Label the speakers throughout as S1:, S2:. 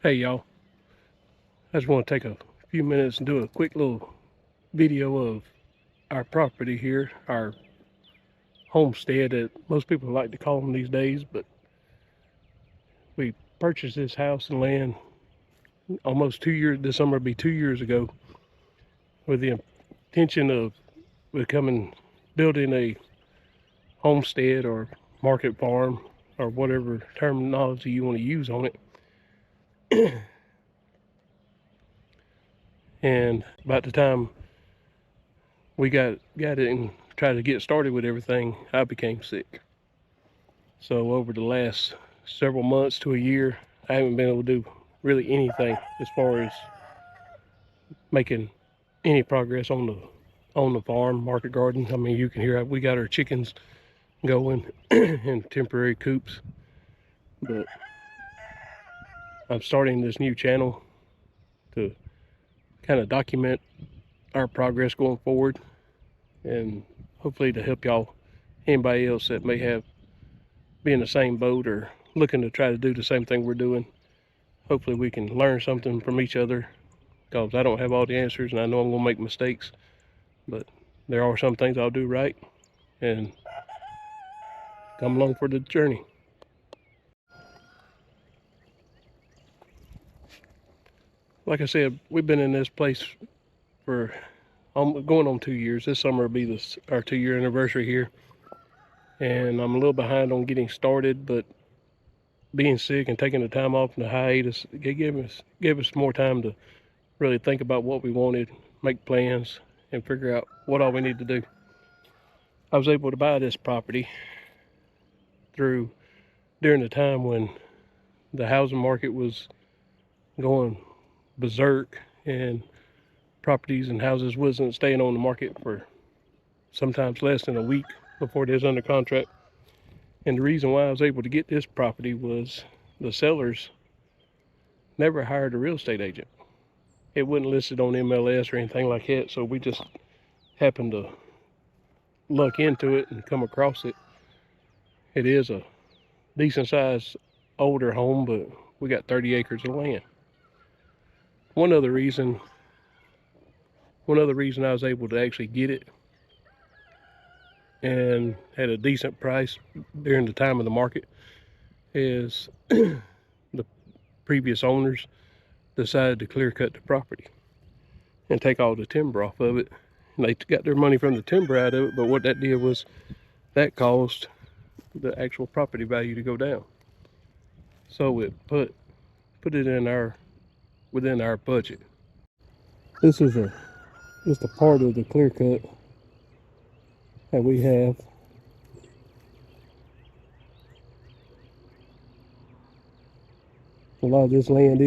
S1: Hey y'all, I just want to take a few minutes and do a quick little video of our property here, our homestead that most people like to call them these days, but we purchased this house and land almost 2 years, this summer will be 2 years ago, with the intention of building a homestead or market farm or whatever terminology you want to use on it. And about the time we got it and tried to get started with everything, I became sick. So over the last several months to a year, I haven't been able to do really anything as far as making any progress on the farm, market garden. I mean, you can hear we got our chickens going in temporary coops, but I'm starting this new channel to kind of document our progress going forward, and hopefully to help y'all, anybody else that may be in the same boat or looking to try to do the same thing we're doing. Hopefully we can learn something from each other, because I don't have all the answers and I know I'm going to make mistakes, but there are some things I'll do right, and come along for the journey. Like I said, we've been in this place for going on 2 years. This summer will be our 2-year anniversary here, and I'm a little behind on getting started, but being sick and taking the time off in the hiatus gave us more time to really think about what we wanted, make plans, and figure out what all we need to do. I was able to buy this property during the time when the housing market was going berserk and properties and houses wasn't staying on the market for sometimes less than a week before it was under contract. And the reason why I was able to get this property was the sellers never hired a real estate agent. It wasn't listed on MLS or anything like that, so we just happened to luck into it and come across it. It is a decent sized older home, but we got 30 acres of land. One other reason I was able to actually get it and at a decent price during the time of the market is the previous owners decided to clear cut the property and take all the timber off of it. And they got their money from the timber out of it, but what that did was that caused the actual property value to go down. So it put it in within our budget. This is just a part of the clear cut that we have. A lot of this land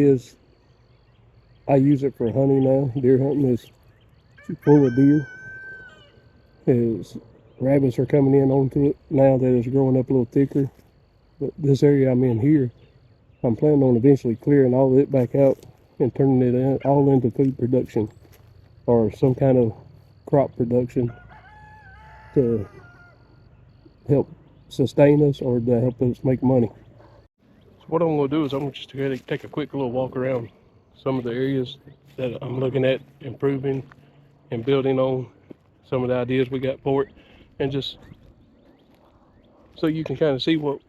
S1: I use it for hunting now. Deer hunting is full of deer. Rabbits are coming in onto it now that it's growing up a little thicker. But this area I'm in here, I'm planning on eventually clearing all of it back out and turning it all into food production or some kind of crop production to help sustain us or to help us make money. So what I'm going to do is I'm just going to take a quick little walk around some of the areas that I'm looking at improving and building on, some of the ideas we got for it, and just so you can kind of see what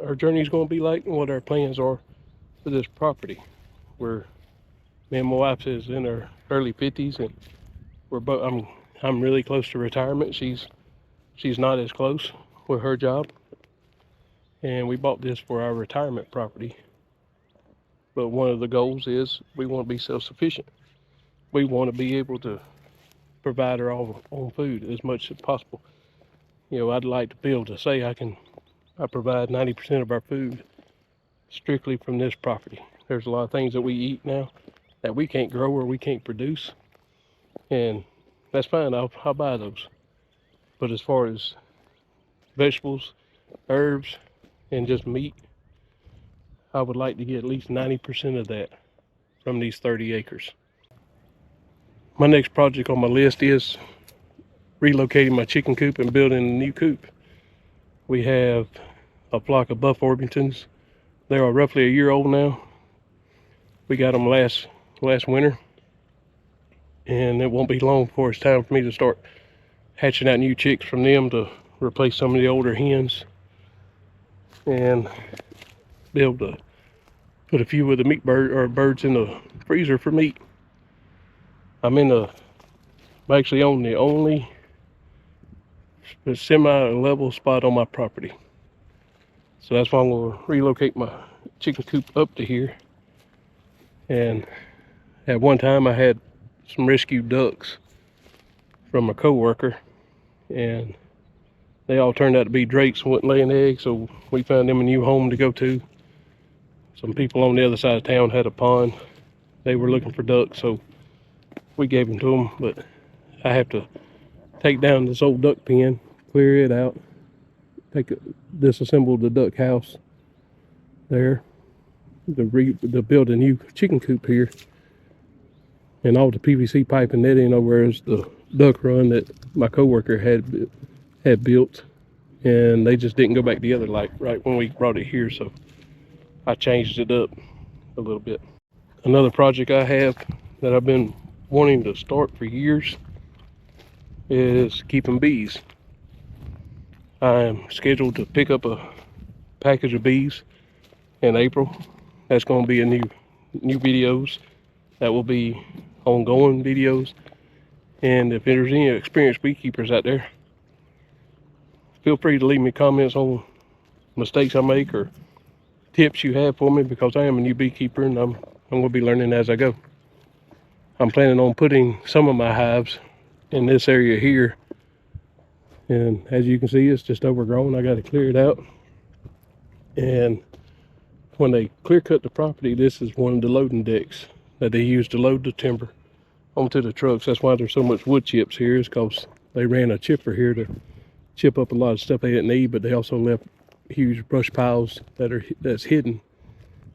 S1: our journey is going to be like and what our plans are for this property. Me and my wife is in her early 50s, and I'm really close to retirement. She's not as close with her job, and we bought this for our retirement property. But one of the goals is we want to be self-sufficient. We want to be able to provide our own food as much as possible. You know, I'd like to be able to say I provide 90% of our food strictly from this property. There's a lot of things that we eat now that we can't grow or we can't produce, and that's fine. I'll buy those. But as far as vegetables, herbs, and just meat, I would like to get at least 90% of that from these 30 acres. My next project on my list is relocating my chicken coop and building a new coop. We have a flock of buff Orpingtons. They are roughly a year old now, We got them last winter, and it won't be long before it's time for me to start hatching out new chicks from them to replace some of the older hens and be able to put a few of the birds in the freezer for meat. I'm actually on the only semi-level spot on my property. So that's why I'm going to relocate my chicken coop up to here. And at one time I had some rescued ducks from a co-worker, and they all turned out to be drakes and wouldn't lay an egg, so we found them a new home to go to. Some people on the other side of town had a pond. They were looking for ducks, so we gave them to them, but I have to take down this old duck pen, clear it out, disassemble the duck house there to build a new chicken coop here, and all the PVC pipe and netting over is the duck run that my coworker had built, and they just didn't go back together like right when we brought it here, so I changed it up a little bit. Another project I have that I've been wanting to start for years is keeping bees. I'm scheduled to pick up a package of bees in April. That's going to be a new videos. That will be ongoing videos. And if there's any experienced beekeepers out there, feel free to leave me comments on mistakes I make or tips you have for me, because I am a new beekeeper and I'm going to be learning as I go. I'm planning on putting some of my hives in this area here, and as you can see, it's just overgrown. I got to clear it out, and when they clear cut the property, this is one of the loading decks that they use to load the timber onto the trucks. That's why there's so much wood chips here, is because they ran a chipper here to chip up a lot of stuff they didn't need, but they also left huge brush piles that's hidden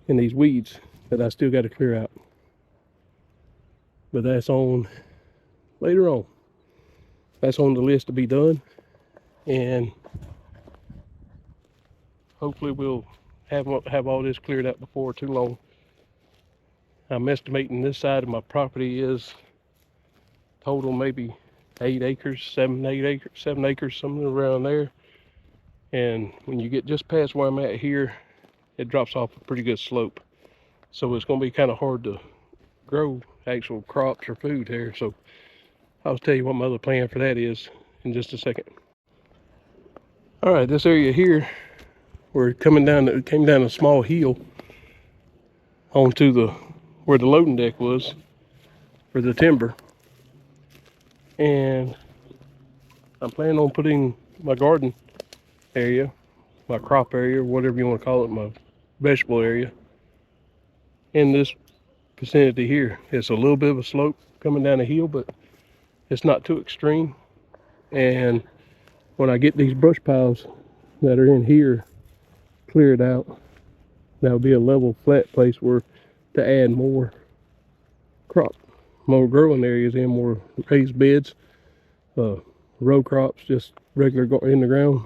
S1: in these weeds that I still got to clear out. But that's on later on. That's on the list to be done, and hopefully we'll have all this cleared out before too long. I'm estimating this side of my property is total maybe 8 acres, 7 acres, something around there. And when you get just past where I'm at here, it drops off a pretty good slope. So it's going to be kind of hard to grow actual crops or food here. So I'll tell you what my other plan for that is in just a second. All right, this area here, we're came down a small hill onto where the loading deck was for the timber. And I'm planning on putting my garden area, my crop area, whatever you want to call it, my vegetable area, in this vicinity here. It's a little bit of a slope coming down a hill, but it's not too extreme. And when I get these brush piles that are in here cleared out, that'll be a level flat place where to add more growing areas in, more raised beds, row crops, just regular in the ground.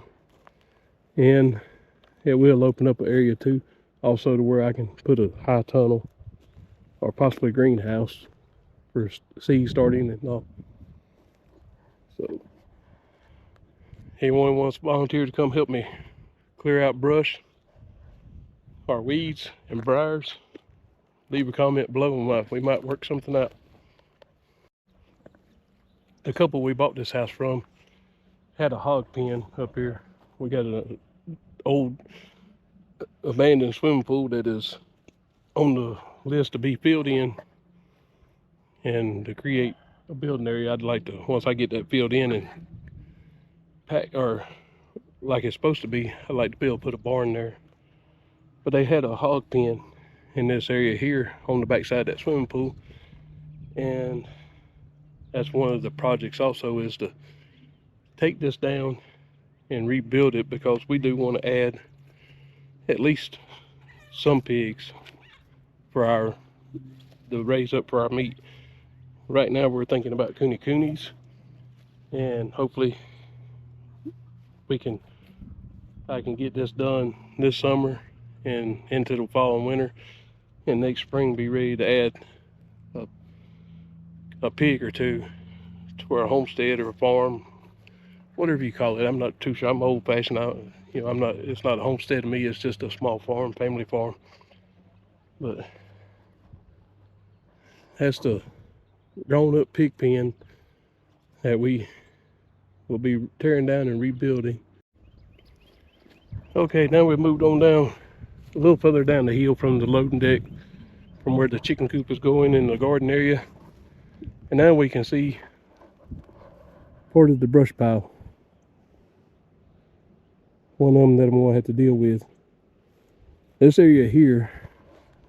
S1: And it will open up an area too, also to where I can put a high tunnel or possibly a greenhouse for seed starting and all. So anyone wants to volunteer to come help me clear out brush or weeds and briars, leave a comment below and we might work something out. The couple we bought this house from had a hog pen up here. We got an old abandoned swimming pool that is on the list to be filled in, and to create a building area, I'd like to, once I get that filled in and pack, or like it's supposed to be, I'd like to be able to put a barn there. But they had a hog pen in this area here on the backside of that swimming pool, and that's one of the projects also, is to take this down and rebuild it, because we do want to add at least some pigs for to raise up for our meat. Right now we're thinking about coonies, and hopefully I can get this done this summer and into the fall and winter. and next spring be ready to add a pig or two to our homestead or a farm, whatever you call it. I'm not too sure. I'm old fashioned. I'm not. It's not a homestead to me. It's just a small farm, family farm. But that's the grown up pig pen that we will be tearing down and rebuilding. Okay, now we've moved on down a little further down the hill from the loading deck, from where the chicken coop is going in the garden area. And now we can see part of the brush pile. One of them that I'm going to have to deal with. This area here,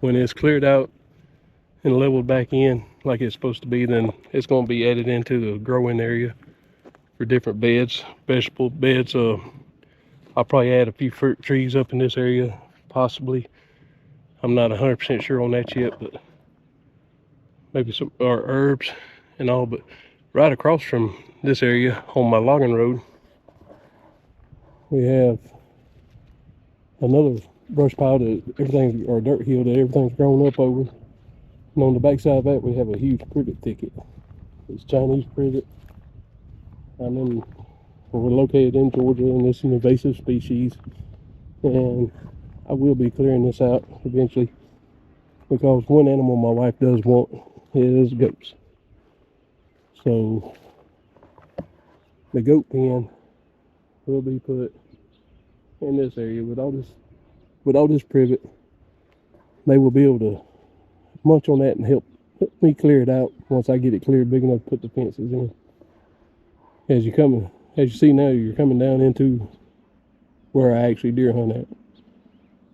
S1: when it's cleared out and leveled back in like it's supposed to be, then it's going to be added into the growing area for different beds, vegetable beds. I'll probably add a few fruit trees up in this area, possibly. I'm not 100% sure on that yet, but maybe some or herbs and all. But right across from this area on my logging road, we have another brush pile that everything, or dirt hill that everything's grown up over. And on the back side of that, we have a huge privet thicket. It's Chinese privet. We're located in Georgia, and it's an invasive species. And I will be clearing this out eventually, because one animal my wife does want is goats. So the goat pen will be put in this area with all this privet. They will be able to munch on that and help me clear it out once I get it cleared big enough to put the fences in. As you see now, you're coming down into where I actually deer hunt at.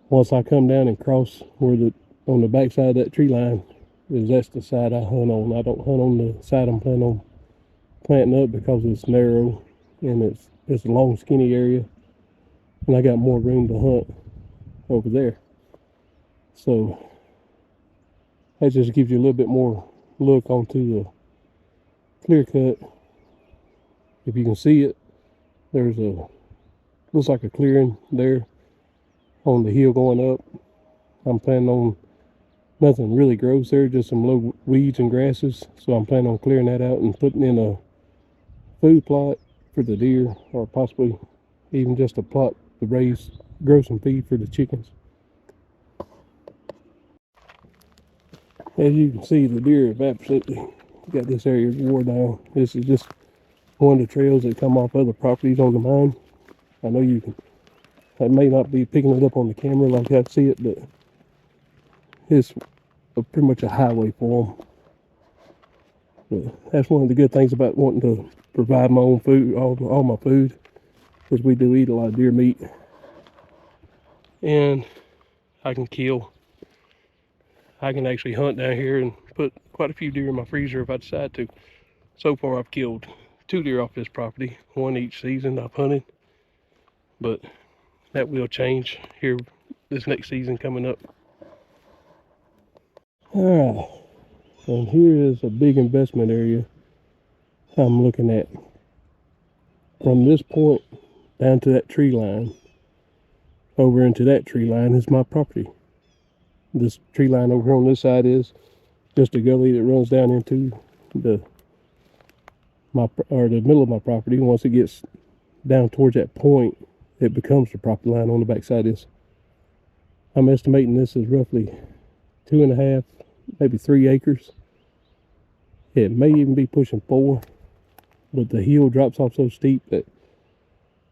S1: Once I come down and cross where on the back side of that tree line, that's the side I hunt on. I don't hunt on the side I'm planning on planting up, because it's narrow and it's a long skinny area, and I got more room to hunt over there. So that just gives you a little bit more look onto the clear cut. If you can see it, looks like a clearing there on the hill going up. I'm planning on nothing really grows there, just some low weeds and grasses. So I'm planning on clearing that out and putting in a food plot for the deer, or possibly even just a plot to grow some feed for the chickens. As you can see, the deer have absolutely got this area wore down. This is just one of the trails that come off other properties on the mine. I know I may not be picking it up on the camera like I see it, but it's pretty much a highway for them. But that's one of the good things about wanting to provide my own food, all my food, because we do eat a lot of deer meat. And I can actually hunt down here and put quite a few deer in my freezer if I decide to. So far I've killed 2 deer off this property, one each season I've hunted, but that will change here this next season coming up. Alright, and here is a big investment area I'm looking at. From this point down to that tree line, over into that tree line, is my property. This tree line over here on this side is just a gully that runs down into the middle of my property. Once it gets down towards that point, it becomes the property line on the back side. I'm estimating this is roughly 2.5, maybe 3 acres. It may even be pushing 4, but the hill drops off so steep that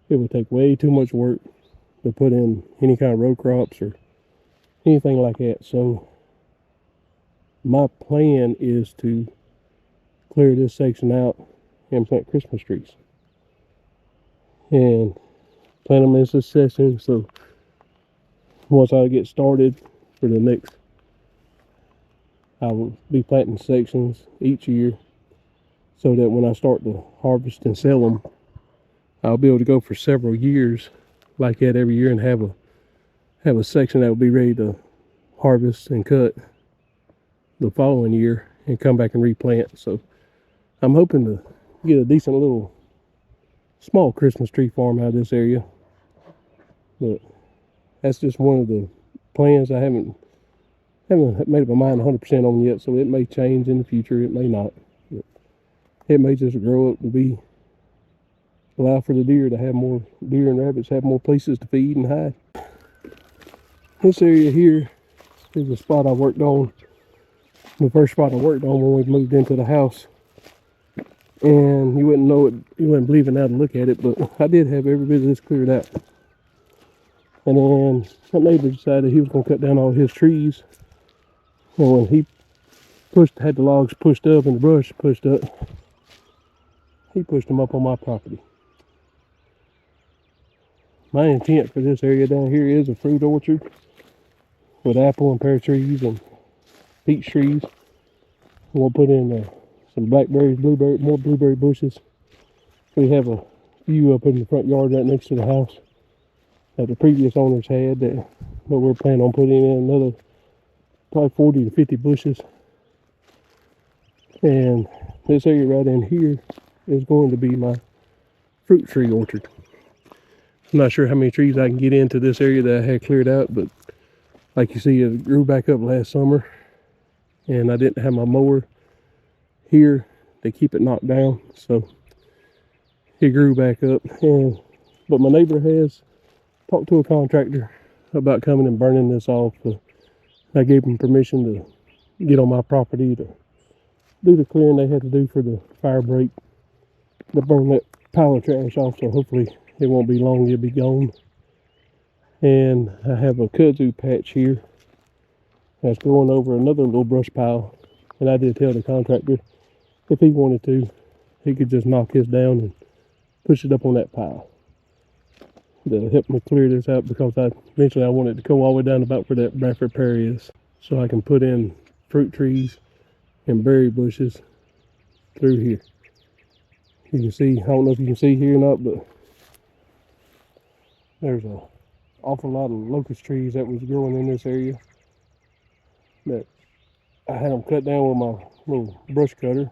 S1: it would take way too much work to put in any kind of row crops or anything like that. So my plan is to clear this section out and plant Christmas trees, and plant them in succession. So once I get started for the next, I will be planting sections each year, so that when I start to harvest and sell them, I'll be able to go for several years like that every year, and have a section that will be ready to harvest and cut the following year and come back and replant. So I'm hoping to get a decent little small Christmas tree farm out of this area, but that's just one of the plans. I haven't Haven't made up my mind 100% on yet, so it may change in the future. It may not. But it may just grow up to allow for the deer to have more, deer and rabbits have more places to feed and hide. This area here is the spot I worked on, the first spot I worked on when we moved into the house. And you wouldn't know it, you wouldn't believe it now to look at it, but I did have every bit of this cleared out. And then my neighbor decided he was going to cut down all his trees. And when he had the logs pushed up and the brush pushed up, he pushed them up on my property. My intent for this area down here is a fruit orchard with apple and pear trees and peach trees. We'll put in some blackberries, blueberry, more blueberry bushes. We have a few up in the front yard right next to the house that the previous owners had, but we're planning on putting in another probably 40 to 50 bushes. And this area right in here is going to be my fruit tree orchard. I'm not sure how many trees I can get into this area that I had cleared out, but like you see, it grew back up last summer, and I didn't have my mower here to keep it knocked down, so it grew back up. But my neighbor has talked to a contractor about coming and burning this off. I gave him permission to get on my property to do the clearing they had to do for the fire break, to burn that pile of trash off, so hopefully it won't be long, it'll be gone. And I have a kudzu patch here that's going over another little brush pile, and I did tell the contractor if he wanted to, he could just knock his down and push it up on that pile to help me clear this out, because eventually I want it to go all the way down about where that Bradford pear is, so I can put in fruit trees and berry bushes through here. You can see, I don't know if you can see here or not, but there's an awful lot of locust trees that was growing in this area that I had them cut down with my little brush cutter,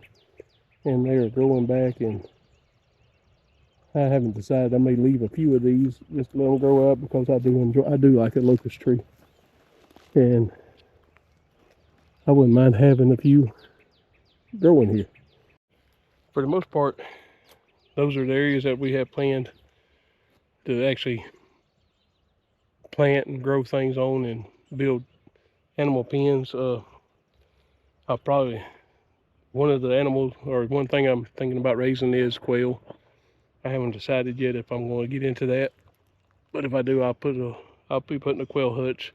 S1: and they are growing back, and I haven't decided. I may leave a few of these just to let them grow out, because I do like a locust tree, and I wouldn't mind having a few growing here. For the most part, those are the areas that we have planned to actually plant and grow things on and build animal pens. One of the animals, or one thing I'm thinking about raising is quail. I haven't decided yet if I'm going to get into that, but if I do, I'll be putting a quail hutch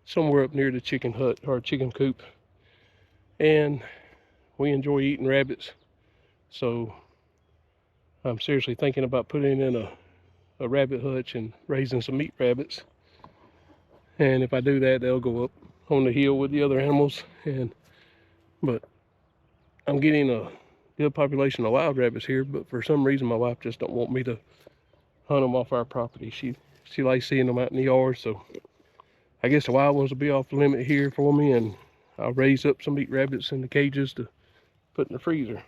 S1: somewhere up near the chicken hut or chicken coop. And we enjoy eating rabbits, so I'm seriously thinking about putting in a rabbit hutch and raising some meat rabbits. And if I do that, they'll go up on the hill with the other animals. But I'm getting a good population of wild rabbits here, but for some reason my wife just don't want me to hunt them off our property. She likes seeing them out in the yard, so I guess the wild ones will be off the limit here for me, and I'll raise up some meat rabbits in the cages to put in the freezer.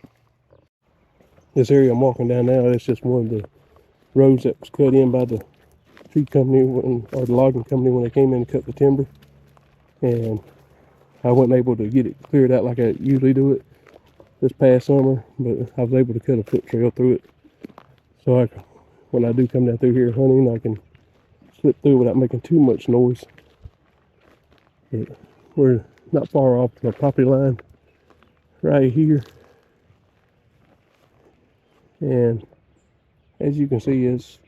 S1: This area I'm walking down now, that's just one of the roads that was cut in by the tree company or the logging company when they came in and cut the timber, and I wasn't able to get it cleared out like I usually do it this past summer, but I was able to cut a foot trail through it, so when I do come down through here hunting, I can slip through without making too much noise. But we're not far off the property line right here, and as you can see, it's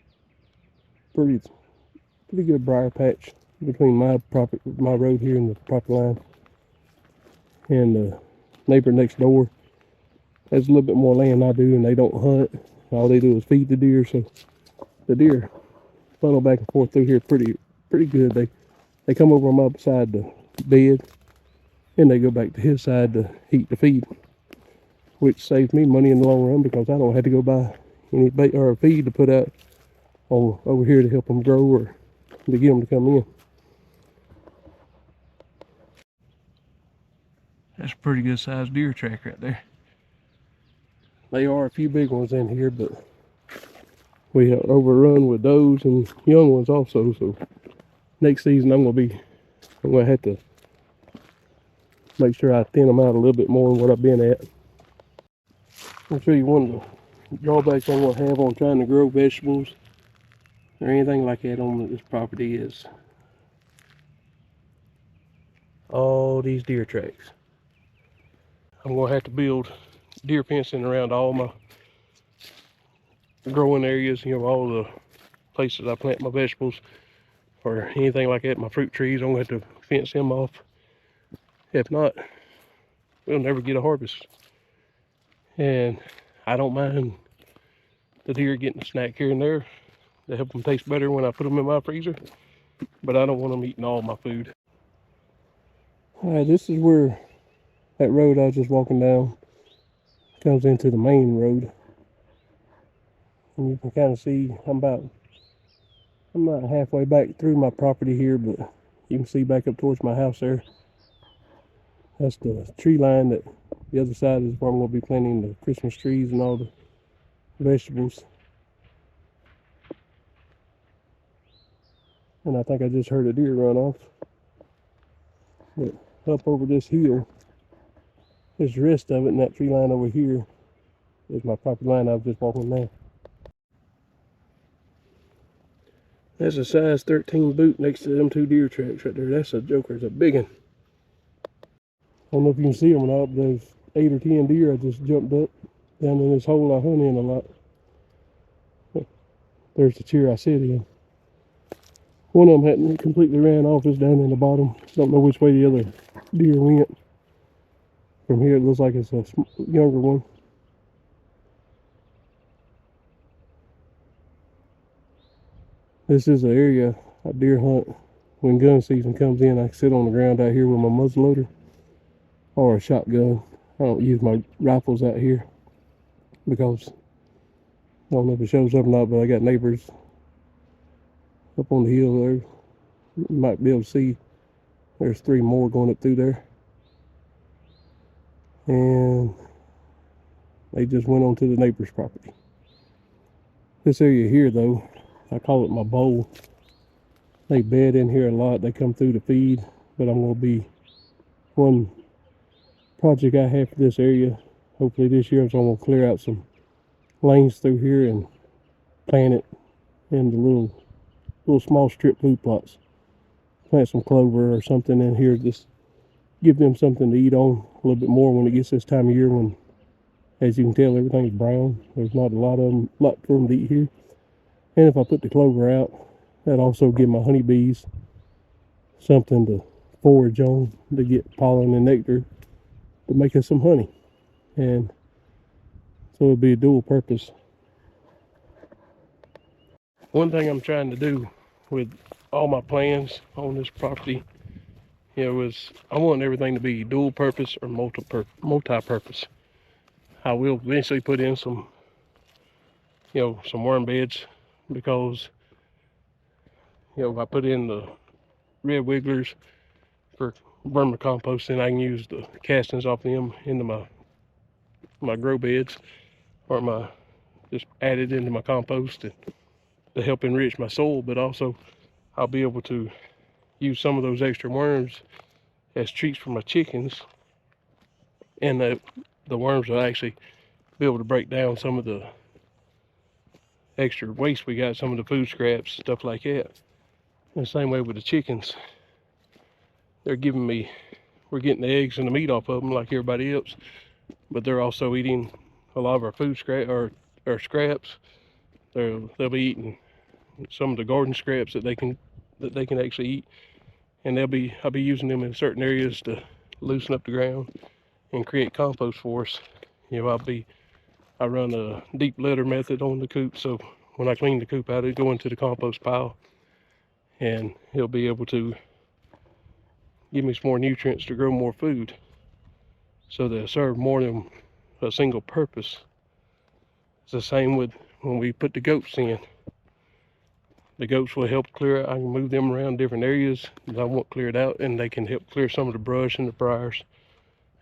S1: pretty good briar patch between my road here and the property line, and the neighbor next door has a little bit more land than I do, and they don't hunt. All they do is feed the deer, so the deer funnel back and forth through here pretty good. They come over on my side to bed, and they go back to his side to eat the feed, which saves me money in the long run, because I don't have to go buy any bait or feed to put out over here to help them grow or to get them to come in. That's a pretty good sized deer track right there. There are a few big ones in here, but we are overrun with does and young ones also, so next season I'm gonna have to make sure I thin them out a little bit more than what I've been at. I'll show you one of the drawbacks I'm going to have on trying to grow vegetables or anything like that on this property is all these deer tracks. I'm going to have to build deer fencing around all my growing areas, you know, all the places I plant my vegetables or anything like that, my fruit trees. I'm going to have to fence them off. If not, we'll never get a harvest. And I don't mind the deer getting a snack here and there to help them taste better when I put them in my freezer, but I don't want them eating all my food. Alright, this is where that road I was just walking down comes into the main road. And you can kind of see I'm not halfway back through my property here, but you can see back up towards my house there. That's the tree line. That the other side is where I'm going to be planting the Christmas trees and all the vegetables. And I think I just heard a deer run off. But up over this hill is the rest of it, and that tree line over here is my property line I was just walking down. That's a size 13 boot next to them two deer tracks right there. That's a joker. It's a big one. I don't know if you can see them or not, but there's 8 or 10 deer I just jumped up down in this hole I hunt in a lot. There's the chair I sit in. One of them hadn't completely ran off. It's down in the bottom. Don't know which way the other deer went. From here it looks like it's a younger one. This is an area I deer hunt when gun season comes in. I sit on the ground out here with my muzzleloader or a shotgun. I don't use my rifles out here because I don't know if it shows up or not, but I got neighbors up on the hill there. You might be able to see there's 3 more going up through there. And they just went on to the neighbor's property. This area here though, I call it my bowl. They bed in here a lot. They come through to feed, but I'm going to be one project I have for this area. Hopefully this year, so I'm going to clear out some lanes through here and plant it in the little small strip food plots. Plant some clover or something in here, just give them something to eat on a little bit more when it gets this time of year when, as you can tell, everything's brown. There's not a lot for them to eat here. And if I put the clover out, that also give my honeybees something to forage on to get pollen and nectar to make us some honey. And so it'll be a dual purpose. One thing I'm trying to do with all my plans on this property, you know, is I want everything to be dual purpose or multi-purpose. I will eventually put in some, you know, some worm beds, because, you know, if I put in the red wigglers for vermicomposting, I can use the castings off them into my grow beds, or just add it into my compost to help enrich my soil. But also I'll be able to use some of those extra worms as treats for my chickens, and the worms will actually be able to break down some of the extra waste we got, some of the food scraps, stuff like that. And the same way with the chickens, we're getting the eggs and the meat off of them like everybody else, but they're also eating a lot of our food scraps. They'll be eating some of the garden scraps that they can actually eat, and I'll be using them in certain areas to loosen up the ground and create compost for us. You know, I run a deep litter method on the coop, so when I clean the coop out, it'll go into the compost pile, and it'll be able to give me some more nutrients to grow more food, so they'll serve more than a single purpose. It's the same with when we put the goats in. The goats will help clear out. I can move them around different areas that I want cleared out, and they can help clear some of the brush and the briars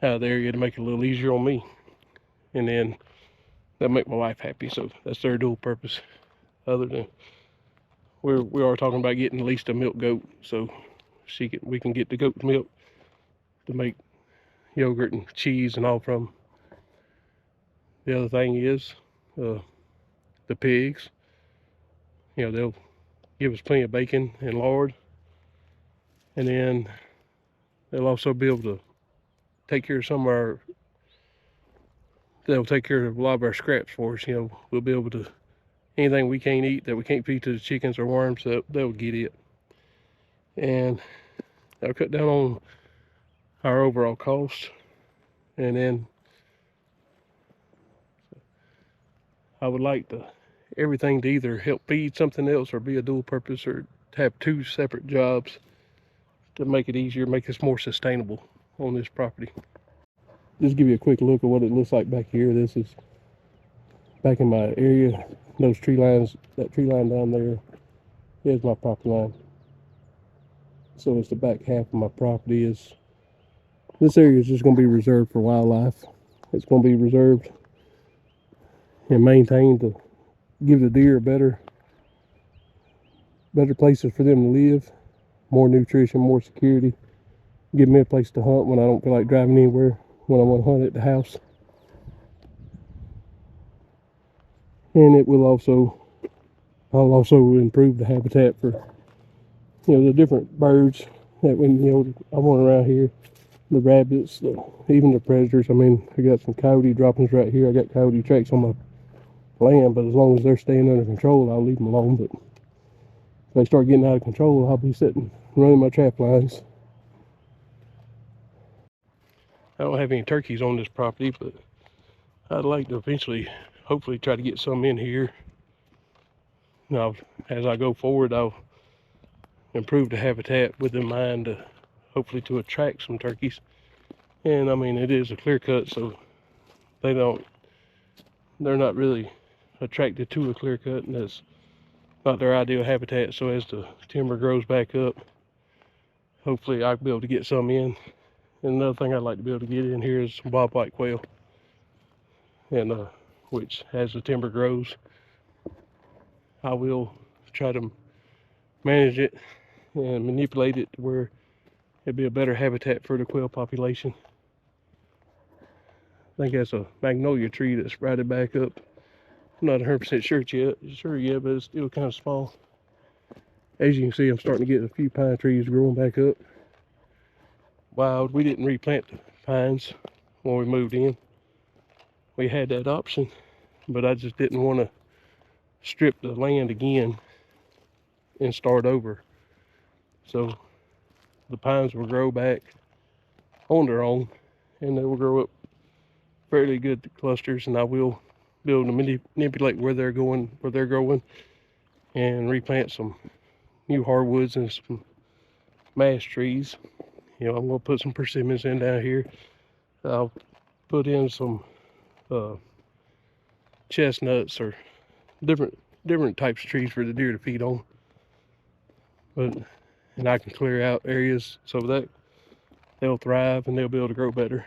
S1: out of the area to make it a little easier on me. And then that'll make my wife happy, so that's their dual purpose. Other than we are talking about getting at least a milk goat, so we can get the goat milk to make yogurt and cheese and all from. The other thing is the pigs. They'll give us plenty of bacon and lard, and then they'll also be able to take care of they'll take care of a lot of our scraps for us. We'll be able to, anything we can't eat that we can't feed to the chickens or worms, they'll get it. And that'll cut down on our overall cost. And then I would like everything to either help feed something else or be a dual purpose, or to have 2 separate jobs to make it easier, make us more sustainable on this property. Just give you a quick look at what it looks like back here. This is back in my area. Those tree lines, that tree line down there is my property line. So it's the back half of my property. This area is just going to be reserved for wildlife. It's going to be reserved and maintained to give the deer better places for them to live, more nutrition, more security, give me a place to hunt when I don't feel like driving anywhere, when I want to hunt at the house. And I'll also improve the habitat for the different birds that I want around here, the rabbits, even the predators. I mean, I got some coyote droppings right here. I got coyote tracks on my land, but as long as they're staying under control, I'll leave them alone. But if they start getting out of control, I'll be running my trap lines. I don't have any turkeys on this property, but I'd like to eventually, hopefully, try to get some in here. Now, as I go forward, I'll improve the habitat with in mind to hopefully to attract some turkeys. And I mean, it is a clear cut, so they're not really attracted to a clear cut, and that's not their ideal habitat. So as the timber grows back up, hopefully I'll be able to get some in. And another thing I'd like to be able to get in here is some bobwhite quail, and which as the timber grows, I will try to manage it and manipulate it to where it'd be a better habitat for the quail population. I think that's a magnolia tree that sprouted back up. I'm not 100% sure yet, but it's still kind of small. As you can see, I'm starting to get a few pine trees growing back up. Wild. We didn't replant the pines when we moved in. We had that option, but I just didn't want to strip the land again and start over. So the pines will grow back on their own, and they will grow up fairly good clusters, and I will be able to manipulate where they're growing, and replant some new hardwoods and some mash trees. I'm going to put some persimmons in down here. I'll put in some chestnuts or different types of trees for the deer to feed on. And I can clear out areas so that they'll thrive and they'll be able to grow better.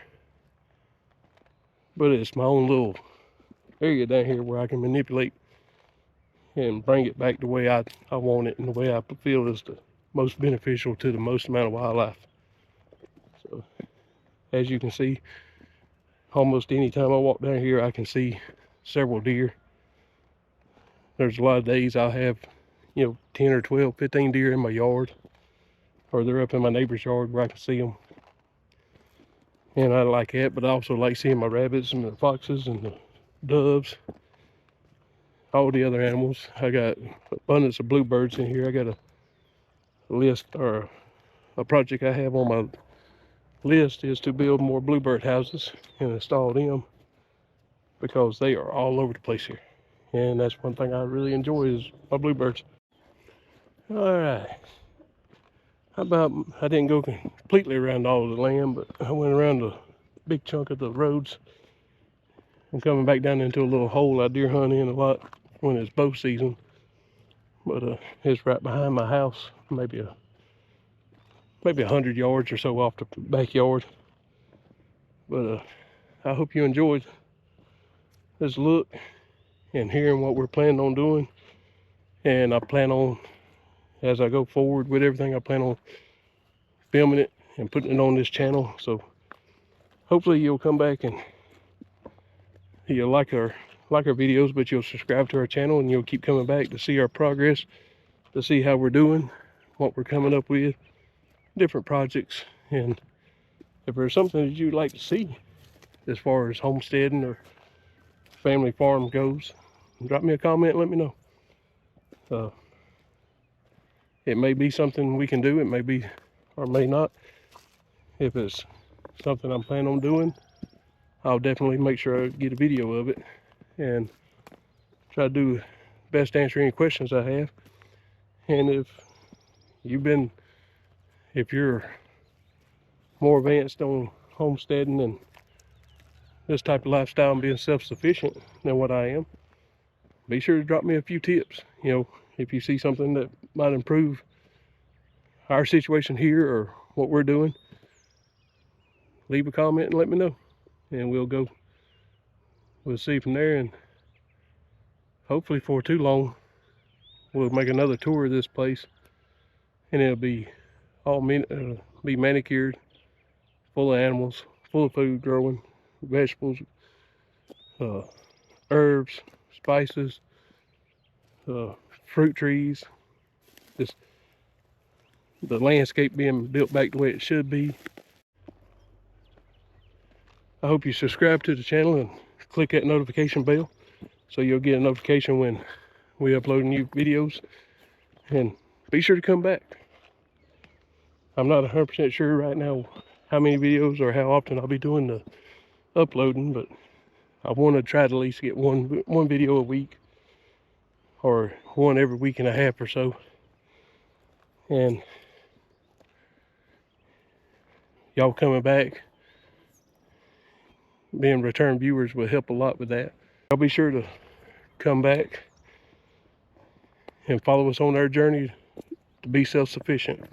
S1: But it's my own little area down here where I can manipulate and bring it back the way I want it, and the way I feel is the most beneficial to the most amount of wildlife. So as you can see, almost any time I walk down here, I can see several deer. There's a lot of days I'll have 10 or 12, 15 deer in my yard, or they're up in my neighbor's yard where I can see them. And I like that, but I also like seeing my rabbits and the foxes and the doves, all the other animals. I got abundance of bluebirds in here. I got a list, or a project I have on my list is to build more bluebird houses and install them, because they are all over the place here. And that's one thing I really enjoy is my bluebirds. All right. How about, I didn't go completely around all of the land, but I went around a big chunk of the roads. I'm coming back down into a little hole I deer hunt in a lot when it's bow season. But it's right behind my house, maybe 100 yards or so off the backyard. But I hope you enjoyed this look and hearing what we're planning on doing. And I plan on, as I go forward with everything, I plan on filming it and putting it on this channel. So hopefully you'll come back and you'll like our videos, but you'll subscribe to our channel and you'll keep coming back to see our progress, to see how we're doing, what we're coming up with, different projects. And if there's something that you'd like to see as far as homesteading or family farm goes, drop me a comment and let me know. It may be something we can do, it may be or may not. If it's something I'm planning on doing, I'll definitely make sure I get a video of it and try to do best to answer any questions I have. And if you're more advanced on homesteading and this type of lifestyle and being self-sufficient than what I am, be sure to drop me a few tips. You know, if you see something that might improve our situation here or what we're doing, leave a comment and let me know, and we'll see from there. And hopefully for too long we'll make another tour of this place, and it'll be all be manicured, full of animals, full of food growing, vegetables, herbs, spices, fruit trees, just the landscape being built back the way it should be. I hope you subscribe to the channel and click that notification bell so you'll get a notification when we upload new videos. And be sure to come back. I'm not 100% sure right now how many videos or how often I'll be doing the uploading, but I want to try to at least get one video a week, or one every week and a half or so. And y'all coming back, being return viewers, will help a lot with that. I'll be sure to come back and follow us on our journey to be self-sufficient.